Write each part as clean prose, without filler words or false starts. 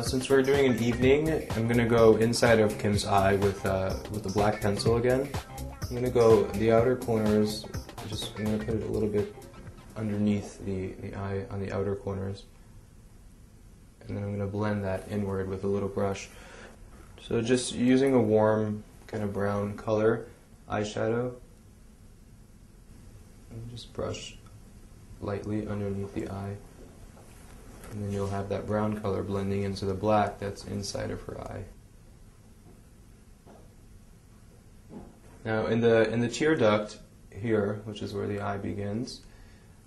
Since we're doing an evening, I'm gonna go inside of Kim's eye with the black pencil again. I'm gonna go the outer corners. I'm gonna put it a little bit underneath the eye on the outer corners, and then I'm gonna blend that inward with a little brush. So just using a warm kind of brown color eyeshadow, and just brush lightly underneath the eye. And then you'll have that brown color blending into the black that's inside of her eye. Now in the tear duct here, which is where the eye begins,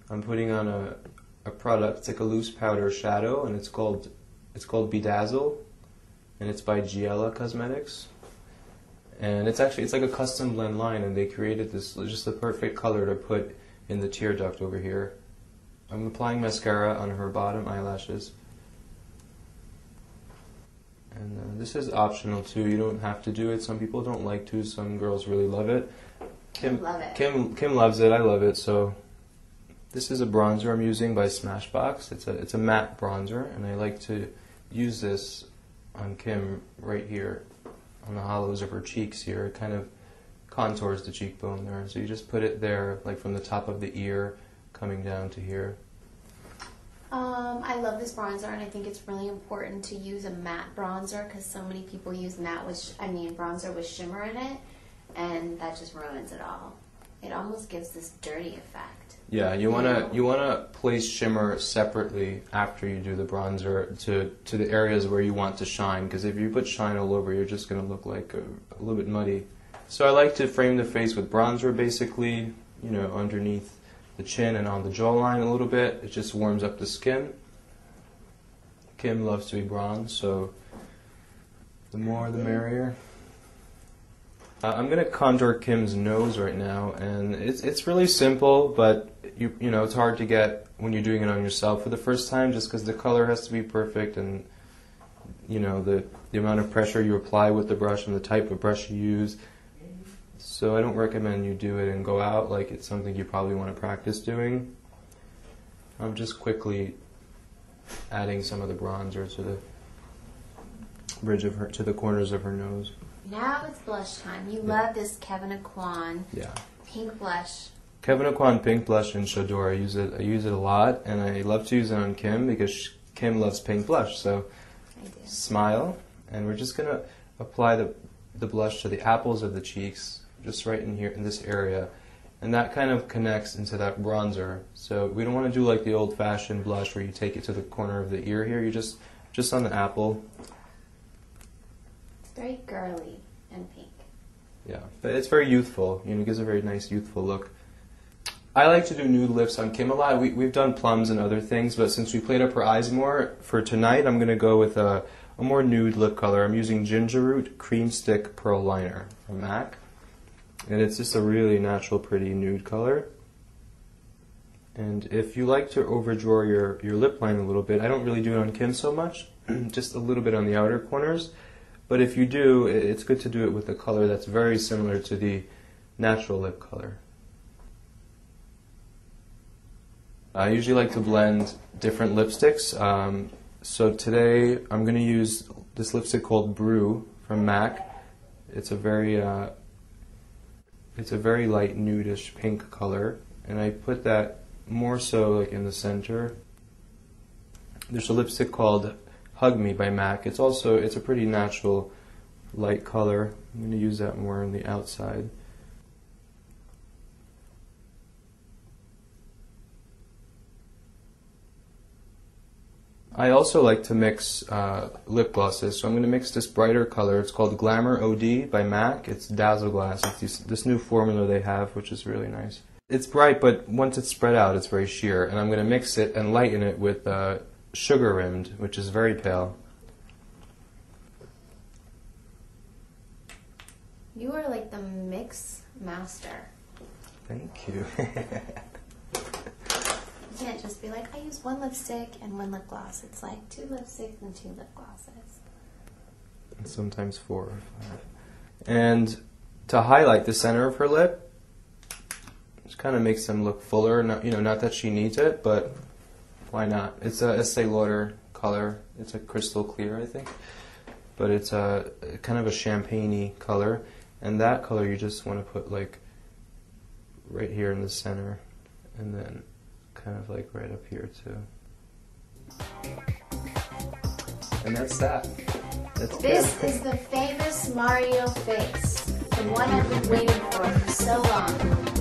I'm putting on a product. It's like a loose powder shadow, and it's called Bedazzle, and it's by Giella Cosmetics. And it's like a custom blend line, and they created this just the perfect color to put in the tear duct over here. I'm applying mascara on her bottom eyelashes. And this is optional too. You don't have to do it. Some people don't like to. Some girls really love it. Kim loves it. I love it. So this is a bronzer I'm using by Smashbox. It's a matte bronzer, and I like to use this on Kim right here on the hollows of her cheeks here. It kind of contours the cheekbone there. So you just put it there, like from the top of the ear coming down to here. I love this bronzer, and I think it's really important to use a matte bronzer because so many people use bronzer with shimmer in it, and that just ruins it all. It almost gives this dirty effect. Yeah, you wanna place shimmer separately after you do the bronzer to the areas where you want to shine, because if you put shine all over, you're just gonna look like a little bit muddy. So I like to frame the face with bronzer, basically, underneath the chin and on the jawline a little bit. It just warms up the skin. Kim loves to be bronzed, so the more the merrier. I'm gonna contour Kim's nose right now, and it's really simple, but it's hard to get when you're doing it on yourself for the first time, just because the color has to be perfect, and the amount of pressure you apply with the brush and the type of brush you use. So I don't recommend you do it and go out like it's something you probably want to practice doing. I'm just quickly adding some of the bronzer to the bridge of to the corners of her nose. Now it's blush time. You love this Kevyn Aucoin pink blush. Kevyn Aucoin pink blush in J'adore. I use it a lot, and I love to use it on Kim because Kim loves pink blush. So smile, and we're just gonna apply the blush to the apples of the cheeks, just right in here in this area, and that kind of connects into that bronzer. So we don't want to do like the old-fashioned blush where you take it to the corner of the ear here. You just on the apple. It's very girly and pink. Yeah, but it's very youthful. It gives a very nice youthful look. I like to do nude lips on Kim a lot. We've done plums and other things, but since we played up her eyes more for tonight, I'm gonna go with a more nude lip color. I'm using Ginger Root Cream Stick Pearl Liner from MAC. And it's just a really natural, pretty nude color. And if you like to overdraw your lip line a little bit, I don't really do it on Kim so much, just a little bit on the outer corners. But if you do, it's good to do it with a color that's very similar to the natural lip color. I usually like to blend different lipsticks. So today I'm going to use this lipstick called Brew from MAC. It's a very light nudish pink color, and I put that more so like in the center. There's a lipstick called Hug Me by MAC. It's a pretty natural light color. I'm going to use that more on the outside. I also like to mix lip glosses, so I'm going to mix this brighter color. It's called Glamour OD by MAC. It's Dazzle Glass. It's this new formula they have, which is really nice. It's bright, but once it's spread out, it's very sheer. And I'm going to mix it and lighten it with Sugar Rimmed, which is very pale. You are like the mix master. Thank you. You can't just be like, I use one lipstick and one lip gloss. It's like 2 lipsticks and 2 lip glosses. And sometimes 4 or 5. And to highlight the center of her lip, just kind of makes them look fuller. Not that she needs it, but why not? It's a Estee Lauder color. It's a crystal clear, I think. But it's a kind of a champagne-y color. And that color you just want to put like right here in the center. And then kind of like right up here too. And that's that. That's This good. is the famous Mario face. The one I've been waiting for so long.